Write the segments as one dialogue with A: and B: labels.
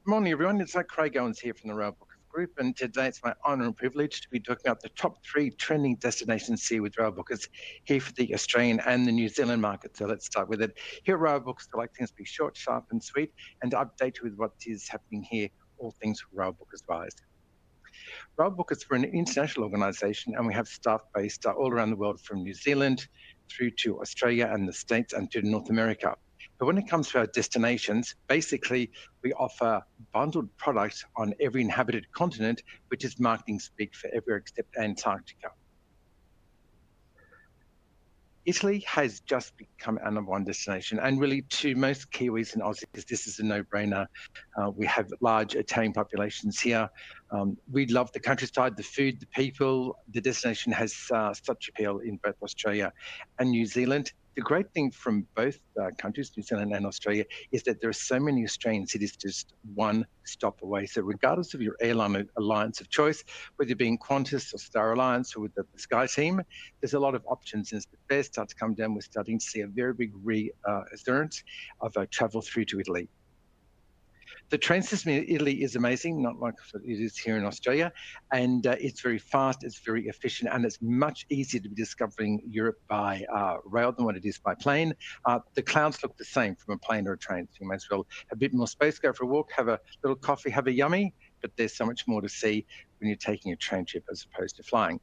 A: Morning, everyone. It's Craig Owens here from the Railbookers Group, and today it's my honour and privilege to be talking about the top 3 trending destinations here with Railbookers here for the Australian and the New Zealand market. So let's start with it. Here at Railbookers, we like things to be short, sharp, and sweet, and to update you with what is happening here, all things Railbookers wise. Railbookers, we're an international organisation, and we have staff based all around the world, from New Zealand through to Australia and the States and to North America. But when it comes to our destinations, basically we offer bundled products on every inhabited continent, which is marketing speak for everywhere except Antarctica. Italy has just become our #1 destination, and really to most Kiwis and Aussies, this is a no-brainer. We have large Italian populations here. We love the countryside, the food, the people. The destination has such appeal in both Australia and New Zealand. The great thing from both countries, New Zealand and Australia, is that there are so many Australian cities just one stop away. So regardless of your airline alliance of choice, whether you're being Qantas or Star Alliance or with the Sky team, there's a lot of options. And as the fares start to come down, we're starting to see a very big resurgence of travel through to Italy. The train system in Italy is amazing, not like it is here in Australia, and it's very fast, it's very efficient, and it's much easier to be discovering Europe by rail than what it is by plane. The clouds look the same from a plane or a train, so you might as well have a bit more space, go for a walk, have a little coffee, have a yummy, but there's so much more to see when you're taking a train trip as opposed to flying.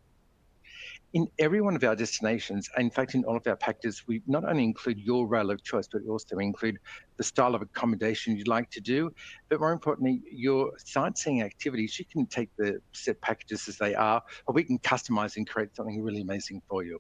A: In every one of our destinations, in fact, in all of our packages, we not only include your rail of choice, but we also include the style of accommodation you'd like to do. But more importantly, your sightseeing activities, you can take the set packages as they are, or we can customize and create something really amazing for you.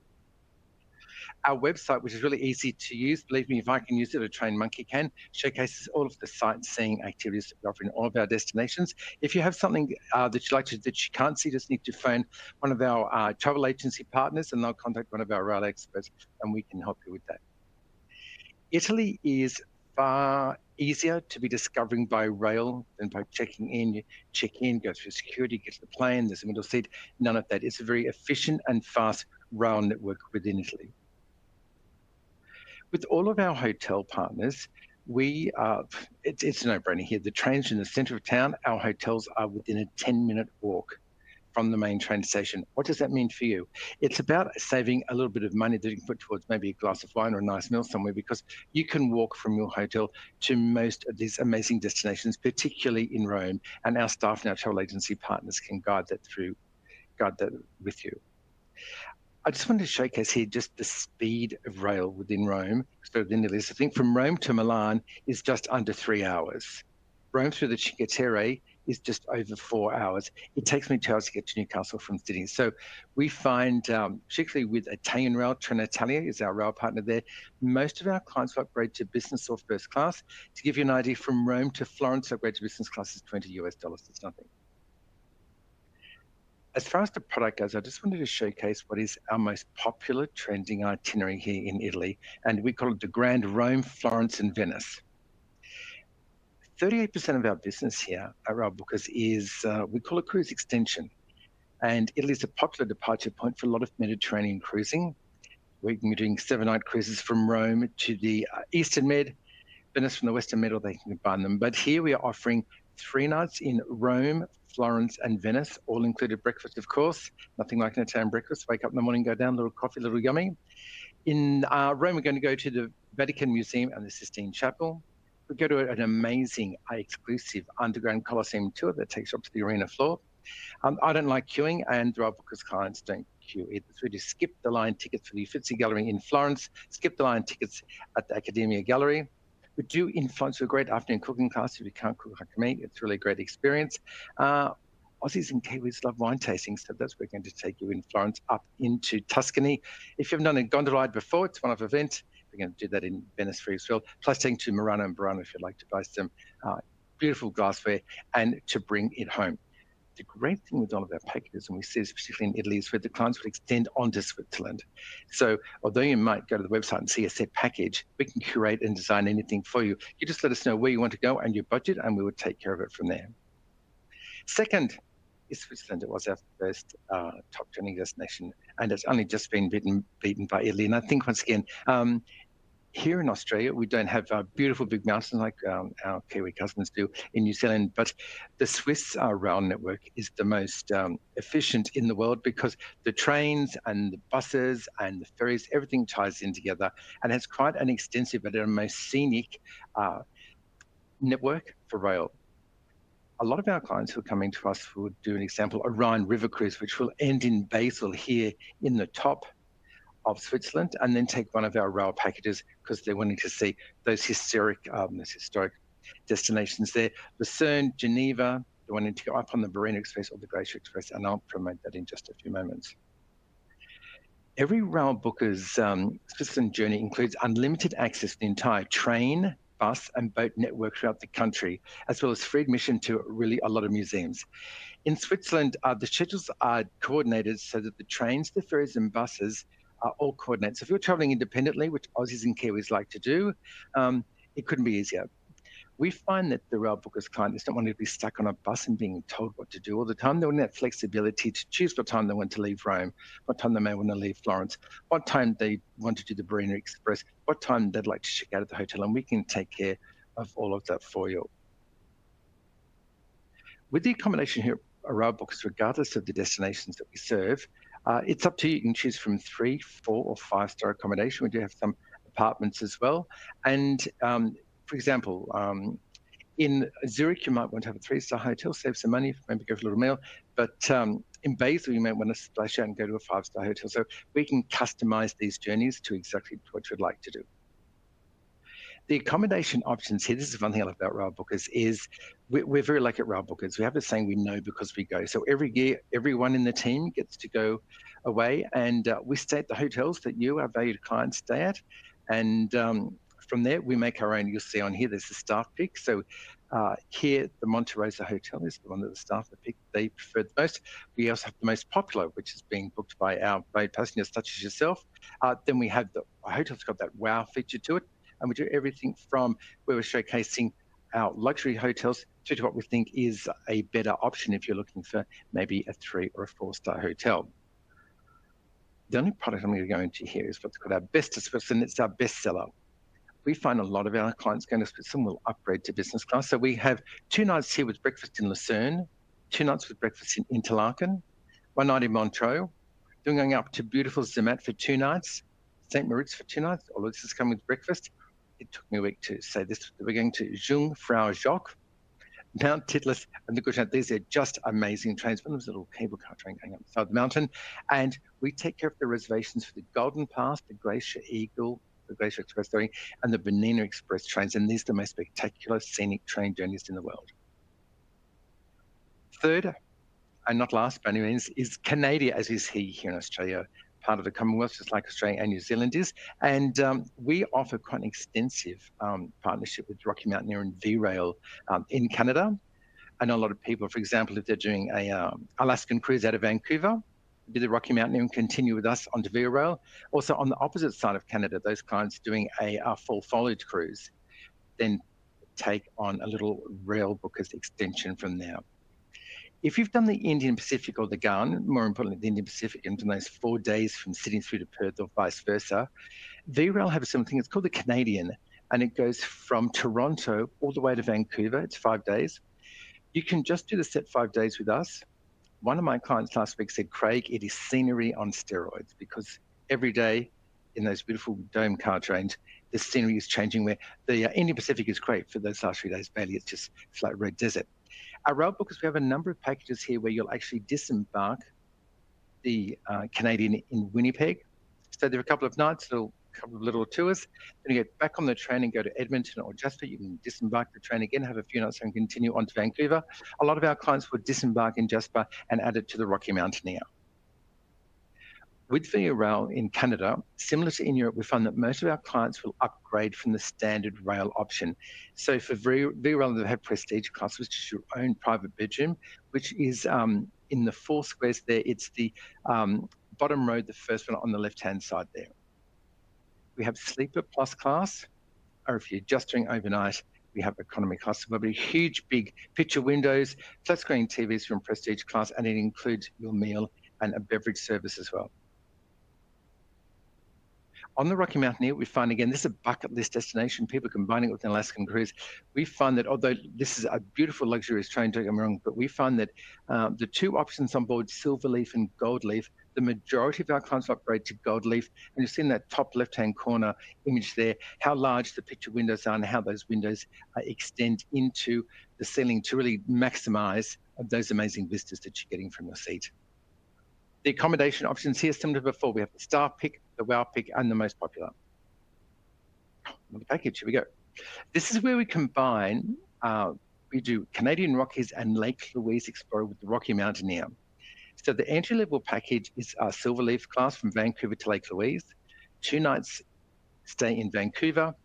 A: Our website, which is really easy to use, believe me, if I can use it, a trained monkey can, showcases all of the sightseeing activities that we offer in all of our destinations. If you have something that you like to, that you can't see, just need to phone one of our travel agency partners and they'll contact one of our rail experts and we can help you with that. Italy is far easier to be discovering by rail than by checking in. You check in, go through security, get to the plane, there's a middle seat, none of that. It's a very efficient and fast rail network within Italy. With all of our hotel partners, it's a no-brainer here. The trains are in the centre of town. Our hotels are within a 10-minute walk from the main train station. What does that mean for you? It's about saving a little bit of money that you can put towards maybe a glass of wine or a nice meal somewhere, because you can walk from your hotel to most of these amazing destinations, particularly in Rome, and our staff and our travel agency partners can guide that with you. I just wanted to showcase here just the speed of rail within Rome. So within Italy, I think from Rome to Milan is just under 3 hours. Rome through the Cinque Terre is just over 4 hours. It takes me 2 hours to get to Newcastle from Sydney. So we find, particularly with Italian Rail, Trenitalia is our rail partner there, most of our clients will upgrade to business or first class. To give you an idea, from Rome to Florence, upgrade to business class is $20 US. It's nothing. As far as the product goes, I just wanted to showcase what is our most popular trending itinerary here in Italy, and we call it the Grand Rome, Florence, and Venice. 38% of our business here at Railbookers is, we call it cruise extension, and Italy is a popular departure point for a lot of Mediterranean cruising. We're doing 7-night cruises from Rome to the Eastern Med, Venice from the Western Med, or they can combine them. But here we are offering 3 nights in Rome, Florence, and Venice, all included breakfast, of course. Nothing like an Italian breakfast. Wake up in the morning, go down, little coffee, little yummy. In Rome, we're going to go to the Vatican Museum and the Sistine Chapel. We go to an amazing, exclusive underground Colosseum tour that takes you up to the arena floor. I don't like queuing, and the Railbookers clients don't queue either. So we just skip the line tickets for the Uffizi Gallery in Florence, skip the line tickets at the Accademia Gallery. We do influence a great afternoon cooking class. If you can't cook like me, it's really a great experience. Aussies and Kiwis love wine tasting, so that's where we're going to take you in Florence up into Tuscany. If you've done a gondola ride before, it's one-off event. We're going to do that in Venice for you as well, plus taking to Murano and Burano if you'd like to buy some beautiful glassware and to bring it home. The great thing with all of our packages, and we see this particularly in Italy, is where the clients will extend onto Switzerland. So although you might go to the website and see a set package, we can curate and design anything for you. You just let us know where you want to go and your budget, and we will take care of it from there. Second is Switzerland. It was our first top trending destination, and it's only just been beaten by Italy. And I think, once again, Here in Australia, we don't have beautiful big mountains like our Kiwi cousins do in New Zealand, but the Swiss rail network is the most efficient in the world because the trains and the buses and the ferries, everything ties in together and has quite an extensive and a most scenic network for rail. A lot of our clients who are coming to us will do an example, a Rhine River cruise, which will end in Basel here in the top of Switzerland, and then take one of our rail packages because they're wanting to see those historic destinations there. Lucerne, Geneva, they're wanting to go up on the Barina Express or the Glacier Express, and I'll promote that in just a few moments. Every Railbookers Switzerland journey includes unlimited access to the entire train, bus and boat network throughout the country, as well as free admission to really a lot of museums. In Switzerland, the schedules are coordinated so that the trains, the ferries and buses are all coordinated. So if you're traveling independently, which Aussies and Kiwis like to do, it couldn't be easier. We find that the Railbookers client doesn't want to be stuck on a bus and being told what to do all the time. They want that flexibility to choose what time they want to leave Rome, what time they may want to leave Florence, what time they want to do the Barina Express, what time they'd like to check out of the hotel, and we can take care of all of that for you. With the accommodation here at Railbookers, regardless of the destinations that we serve, it's up to you. You can choose from 3, 4 or 5-star accommodation. We do have some apartments as well. And for example, in Zurich, you might want to have a 3-star hotel, save some money, maybe go for a little meal. But in Basel, you might want to splash out and go to a 5-star hotel. So we can customize these journeys to exactly what you'd like to do. The accommodation options here, this is one thing I love about Railbookers, is we're very lucky at Railbookers. We have a saying, we know because we go. So every year, everyone in the team gets to go away, and we stay at the hotels that you, our valued clients, stay at. And from there, we make our own. You'll see on here, there's the staff pick. So here, the Monte Rosa Hotel is the one that the staff have picked. They prefer the most. We also have the most popular, which is being booked by our valued passengers, such as yourself. Then we have the hotel's got that wow feature to it. And we do everything from where we're showcasing our luxury hotels to what we think is a better option if you're looking for maybe a 3 or a 4-star hotel. The only product I'm going to go into here is what's called our Best of Switzerland. It's our bestseller. We find a lot of our clients going to Switzerland will upgrade to business class. So we have 2 nights here with breakfast in Lucerne, 2 nights with breakfast in Interlaken, 1 night in Montreux, then going up to beautiful Zermatt for 2 nights, St. Moritz for 2 nights. All of this is coming with breakfast. It took me a week to say this. We're going to Jungfrau Joch, Mount Titlis, and the Good. These are just amazing trains. One of those little cable car train going up the side of the mountain. And we take care of the reservations for the Golden Pass, the Glacier Eagle, the Glacier Express, and the Bernina Express trains. And these are the most spectacular scenic train journeys in the world. Third, and not last by any means, is Canada, as is here in Australia, part of the Commonwealth, just like Australia and New Zealand is. And we offer quite an extensive partnership with Rocky Mountaineer and V-Rail in Canada. I know a lot of people, for example, if they're doing a Alaskan cruise out of Vancouver, do the Rocky Mountaineer and continue with us onto V-Rail. Also on the opposite side of Canada, those clients doing a full foliage cruise, then take on a little Railbookers extension from there. If you've done the Indian Pacific or the GAN, more importantly, the Indian Pacific, and done those 4 days from Sydney through to Perth or vice versa, V-Rail have something, it's called the Canadian, and it goes from Toronto all the way to Vancouver. It's 5 days. You can just do the set 5 days with us. One of my clients last week said, Craig, it is scenery on steroids, because every day in those beautiful dome car trains, the scenery is changing, where the Indian Pacific is great for those last 3 days. Barely, it's just flat red desert. Our Railbookers, we have a number of packages here where you'll actually disembark the Canadian in Winnipeg. So there are a couple of nights, a couple of little tours. Then you get back on the train and go to Edmonton or Jasper. You can disembark the train again, have a few nights and continue on to Vancouver. A lot of our clients would disembark in Jasper and add it to the Rocky Mountaineer. With V-Rail in Canada, similar to in Europe, we find that most of our clients will upgrade from the standard rail option. So for V-Rail, they have prestige class, which is your own private bedroom, which is in the 4 squares there. It's the bottom row, the first one on the left-hand side there. We have Sleeper Plus class, or if you're just doing overnight, we have economy class. So we'll be huge, big picture windows, flat screen TVs from prestige class, and it includes your meal and a beverage service as well. On the Rocky Mountaineer, we find, again, this is a bucket list destination. People combining it with an Alaskan cruise. We find that although this is a beautiful luxurious train, don't get me wrong, but we find that the two options on board, Silverleaf and Goldleaf, the majority of our clients upgrade to Goldleaf. And you see in that top left-hand corner image there, how large the picture windows are and how those windows extend into the ceiling to really maximize those amazing vistas that you're getting from your seat. The accommodation options here, similar to before, we have the Star Pick, the Wow Pick, and the most popular. The package, here we go. This is where we combine, we do Canadian Rockies and Lake Louise Explorer with the Rocky Mountaineer. So the entry-level package is Silverleaf class from Vancouver to Lake Louise, 2 nights stay in Vancouver.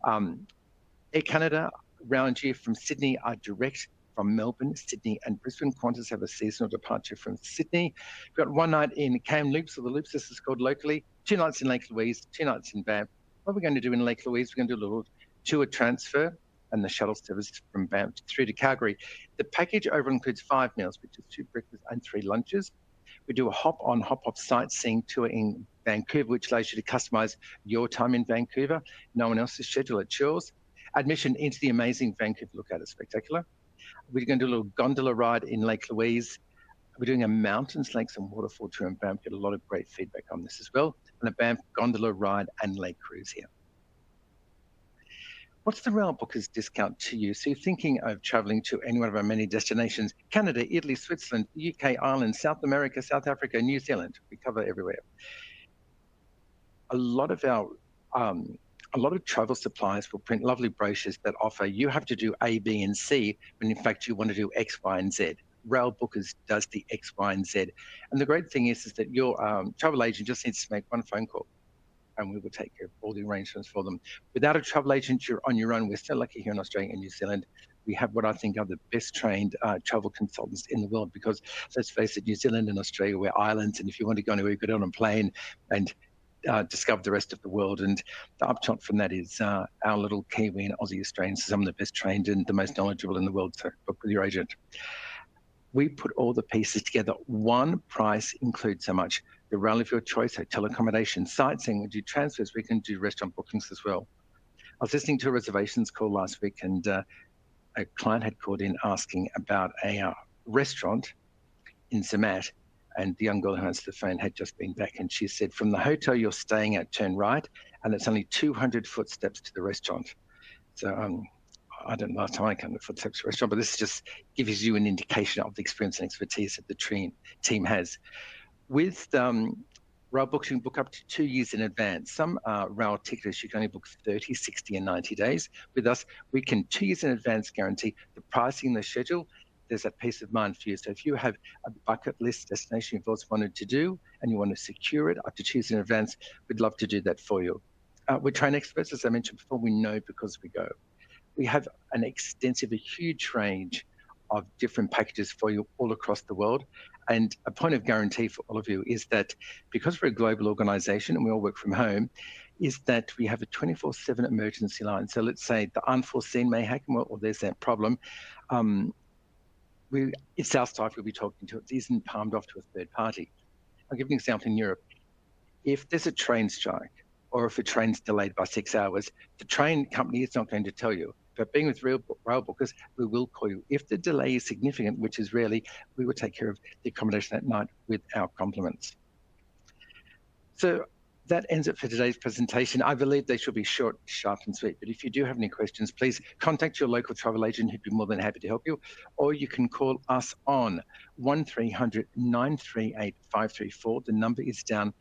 A: Air Canada round year from Sydney are direct from Melbourne, Sydney, and Brisbane. Qantas have a seasonal departure from Sydney. We've got 1 night in Kamloops, or the Loops, this is called locally, 2 nights in Lake Louise, 2 nights in Banff. What we're going to do in Lake Louise, we're going to do a little tour transfer and the shuttle service from Banff through to Calgary. The package over includes 5 meals, which is 2 breakfasts and 3 lunches. We do a hop-on, hop-off sightseeing tour in Vancouver, which allows you to customize your time in Vancouver. No one else's schedule, it's yours. Admission into the amazing Vancouver Lookout is spectacular. We're going to do a little gondola ride in Lake Louise. We're doing a mountains, lakes, and waterfall tour in Banff. Get a lot of great feedback on this as well. And a Banff gondola ride and lake cruise here. What's the Railbookers discount to you? So you're thinking of traveling to any one of our many destinations: Canada, Italy, Switzerland, the UK, Ireland, South America, South Africa, New Zealand. We cover everywhere. A lot of travel suppliers will print lovely brochures that offer you have to do A, B, and C, when in fact you want to do X, Y, and Z. Railbookers does the X, Y, and Z. And the great thing is that your travel agent just needs to make 1 phone call, and we will take care of all the arrangements for them. Without a travel agent, you're on your own. We're so lucky here in Australia and New Zealand. We have what I think are the best trained travel consultants in the world, because let's face it, New Zealand and Australia, we're islands, and if you want to go anywhere, you get on a plane and discover the rest of the world. And the upshot from that is our little Kiwi and Aussie Australians are some of the best trained and the most knowledgeable in the world. So book with your agent. We put all the pieces together. One price includes so much: the rail of your choice, hotel accommodation, sightseeing. We do transfers. We can do restaurant bookings as well. I was listening to a reservations call last week, and a client had called in asking about a restaurant in Zermatt. And the young girl who answered the phone had just been back, and she said, from the hotel you're staying at, turn right, and it's only 200 footsteps to the restaurant. So I don't know last time I came to footsteps to the restaurant, but this just gives you an indication of the experience and expertise that the team has. With Railbookers, you can book up to 2 years in advance. Some rail tickets you can only book 30, 60, and 90 days. With us, we can 2 years in advance guarantee the pricing, the schedule. There's that peace of mind for you. So if you have a bucket list destination you've always wanted to do and you want to secure it up to 2 years in advance, we'd love to do that for you. We're train experts, as I mentioned before. We know because we go. We have an extensive, a huge range of different packages for you all across the world. And a point of guarantee for all of you is that because we're a global organization and we all work from home, is that we have a 24/7 emergency line. So let's say the unforeseen may happen, or there's that problem. It's our staff we'll be talking to. It isn't palmed off to a third party. I'll give you an example in Europe. If there's a train strike, or if a train's delayed by 6 hours, the train company is not going to tell you. But being with Railbookers, we will call you. If the delay is significant, which is rarely, we will take care of the accommodation that night with our compliments. So that ends it for today's presentation. I believe they should be short, sharp, and sweet. But if you do have any questions, please contact your local travel agent who'd be more than happy to help you. Or you can call us on 1300 938 534. The number is down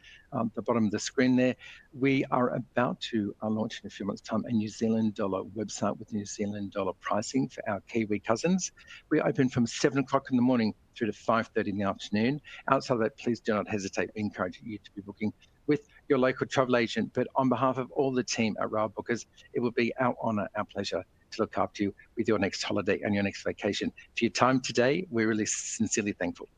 A: the bottom of the screen there. We are about to launch in a few months' time a New Zealand dollar website with New Zealand dollar pricing for our Kiwi cousins. We open from 7 o'clock in the morning through to 5:30 in the afternoon. Outside of that, please do not hesitate. We encourage you to be booking with your local travel agent. But on behalf of all the team at Railbookers, it will be our honour, our pleasure to look after you with your next holiday and your next vacation. For your time today, we're really sincerely thankful.